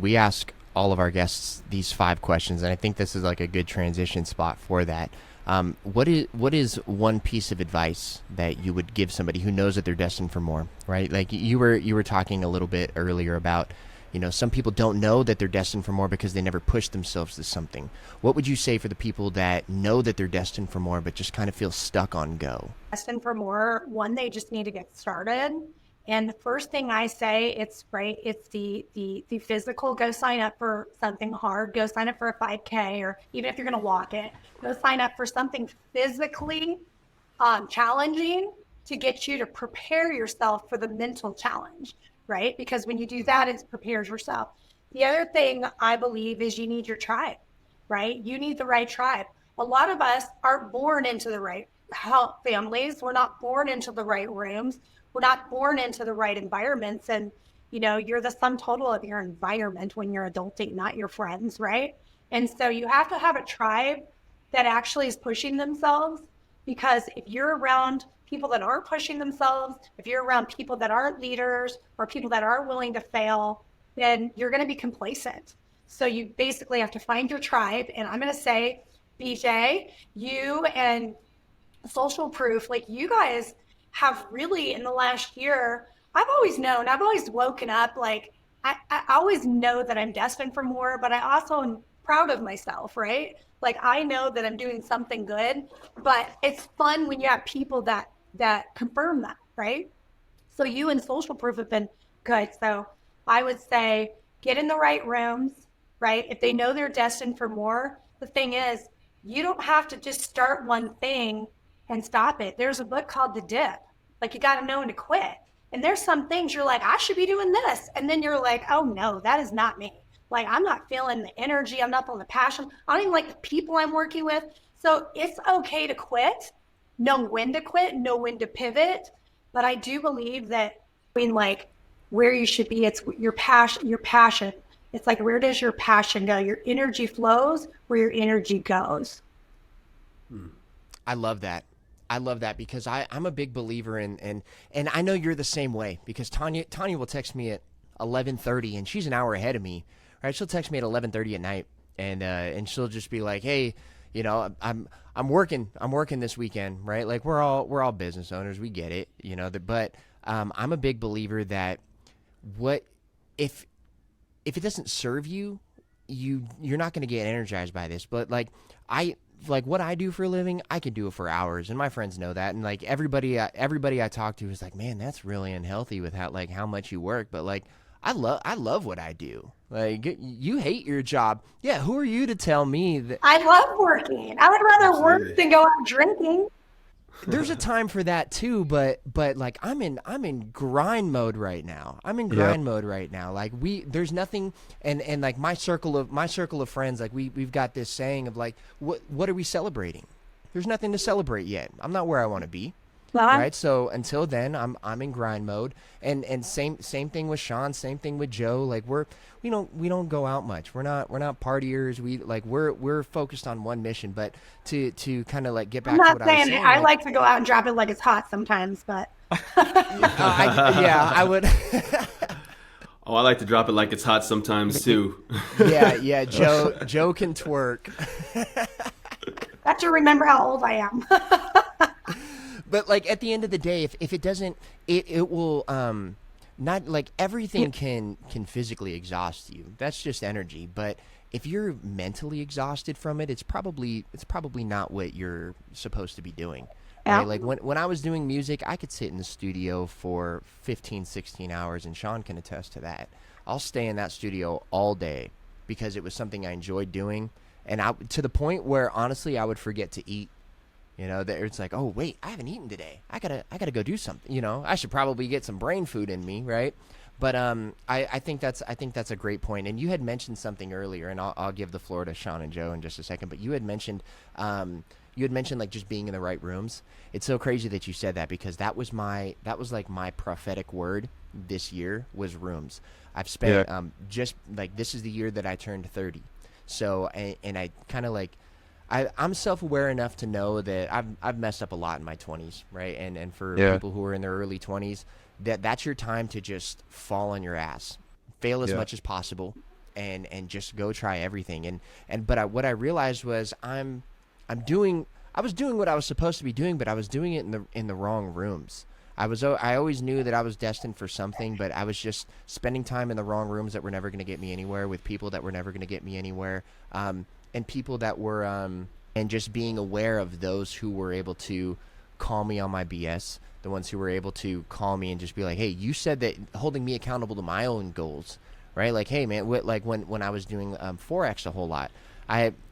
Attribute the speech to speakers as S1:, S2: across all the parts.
S1: We ask all of our guests these 5 questions, and I think this is like a good transition spot for that. What is one piece of advice that you would give somebody who knows that they're destined for more? Right, like you were talking a little bit earlier about, some people don't know that they're destined for more because they never push themselves to something. What would you say for the people that know that they're destined for more but just kind of feel stuck on go?
S2: Destined for more, one, they just need to get started. And the first thing I say, it's right, it's the physical. Go sign up for something hard. Go sign up for a 5K, or even if you're going to walk it, go sign up for something physically challenging to get you to prepare yourself for the mental challenge, right? Because when you do that, it prepares yourself. The other thing I believe is you need your tribe, right? You need the right tribe. A lot of us aren't born into the right health families. We're not born into the right rooms. We're not born into the right environments. And, you're the sum total of your environment when you're adulting, not your friends, right? And so you have to have a tribe that actually is pushing themselves, because if you're around people that aren't pushing themselves, if you're around people that aren't leaders or people that aren't willing to fail, then you're going to be complacent. So you basically have to find your tribe. And I'm going to say, BJ, you and Social Proof, like you guys have really in the last year, I've always known, I've always woken up like I always know that I'm destined for more, but I also am proud of myself, right? Like I know that I'm doing something good, but it's fun when you have people that confirm that, right? So you and Social Proof have been good. So I would say get in the right rooms, right? If they know they're destined for more, the thing is, you don't have to just start one thing and stop it. There's a book called The Dip. Like you got to know when to quit. And there's some things you're like, I should be doing this. And then you're like, oh no, that is not me. Like I'm not feeling the energy. I'm not feeling the passion. I don't even like the people I'm working with. So it's okay to quit. Know when to quit, know when to pivot. But I do believe that like where you should be, it's your passion. It's like, where does your passion go? Your energy flows where your energy goes.
S1: I love that. I love that because I'm a big believer in and I know you're the same way because Tanya will text me at 11:30 and she's an hour ahead of me. Right? She'll text me at 11:30 at night and she'll just be like, "Hey, I'm working this weekend, right? Like we're all business owners, we get it, but I'm a big believer that what if it doesn't serve you, you're not going to get energized by this. But I like what I do for a living, I can do it for hours, and my friends know that. And like everybody I talk to is like, man, that's really unhealthy with how much you work. But like I love what I do. Like you hate your job, yeah. Who are you to tell me that
S2: I love working. I would rather work
S3: Absolutely.
S2: than go out drinking.
S1: there's a time for that too, but like I'm in grind mode right now. I'm in
S3: Yep.
S1: grind mode right now. Like there's nothing, and like my circle of friends, like we've got this saying of like, what are we celebrating? There's nothing to celebrate yet. I'm not where I want to be.
S2: Well,
S1: Right. So until then, I'm in grind mode, and same thing with Sean, same thing with Joe. Like we don't go out much. We're not partiers. We're focused on one mission. But to kind of like get
S2: I'm
S1: back to
S2: not
S1: what I was
S2: saying it.
S1: saying,
S2: I
S1: like
S2: like to go out and drop it like it's hot sometimes, but
S1: yeah, I would.
S3: Oh, I like to drop it like it's hot sometimes too.
S1: Yeah. Joe can twerk.
S2: got to remember how old I am.
S1: But like at the end of the day, if it doesn't, it will not like everything can physically exhaust you. That's just energy. But if you're mentally exhausted from it, it's probably not what you're supposed to be doing.
S2: Yeah.
S1: Right? Like when I was doing music, I could sit in the studio for 15, 16 hours, and Sean can attest to that. I'll stay in that studio all day because it was something I enjoyed doing, and to the point where honestly I would forget to eat. That it's like, oh wait, I haven't eaten today. I gotta go do something. I should probably get some brain food in me, right? But I think that's a great point. And you had mentioned something earlier, and I'll give the floor to Sean and Joe in just a second. But you had mentioned like just being in the right rooms. It's so crazy that you said that because that was like my prophetic word this year was rooms. I've spent
S3: Yeah.
S1: just like this is the year that I turned 30. So and I kind of like I'm self-aware enough to know that I've messed up a lot in my 20s, right? And for
S3: Yeah.
S1: people who are in their early 20s, that's your time to just fall on your ass, fail as
S3: Yeah.
S1: much as possible, and just go try everything. But what I realized was I was doing what I was supposed to be doing, but I was doing it in the wrong rooms. I always knew that I was destined for something, but I was just spending time in the wrong rooms that were never going to get me anywhere, with people that were never going to get me anywhere, and people that were and just being aware of those who were able to call me on my BS, the ones who were able to call me and just be like, hey, you said that, holding me accountable to my own goals, right? Like, hey man, like when I was doing Forex a whole lot,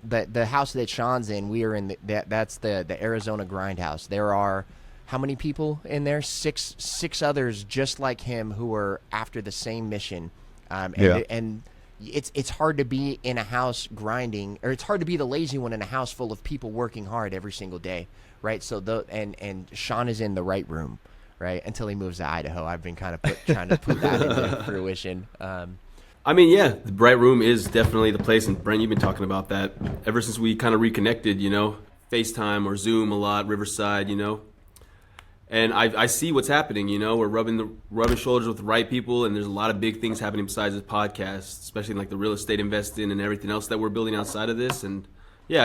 S1: the house that Sean's in, we are in that's the Arizona Grindhouse. There are how many people in there? Six others just like him who are after the same mission. And it's hard to be in a house grinding, or it's hard to be the lazy one in a house full of people working hard every single day, right? So and Sean is in the right room, right? Until he moves to Idaho. I've been kind of trying to put that into fruition.
S3: I mean, yeah, the Bright Room is definitely the place. And Brent, you've been talking about that ever since we kind of reconnected, FaceTime or Zoom a lot, Riverside, And I see what's happening, we're rubbing shoulders with the right people, and there's a lot of big things happening besides this podcast, especially in like the real estate investing and everything else that we're building outside of this. And yeah,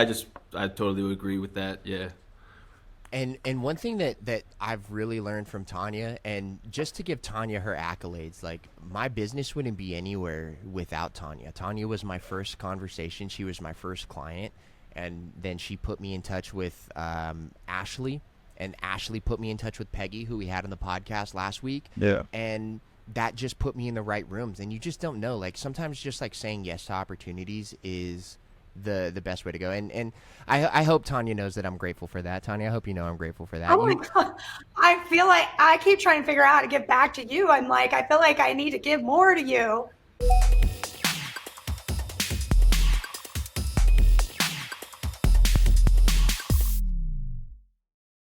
S3: I totally would agree with that. Yeah.
S1: And one thing that I've really learned from Tanya, and just to give Tanya her accolades, like my business wouldn't be anywhere without Tanya. Tanya was my first conversation. She was my first client. And then she put me in touch with Ashley, and Ashley put me in touch with Peggy, who we had on the podcast last week.
S4: Yeah.
S1: And that just put me in the right rooms. And you just don't know, like sometimes just like saying yes to opportunities is the best way to go. And I hope Tanya knows that I'm grateful for that. Tanya, I hope you know I'm grateful for that.
S2: Oh my God. I feel like I keep trying to figure out how to get back to you. I'm like, I feel like I need to give more to you.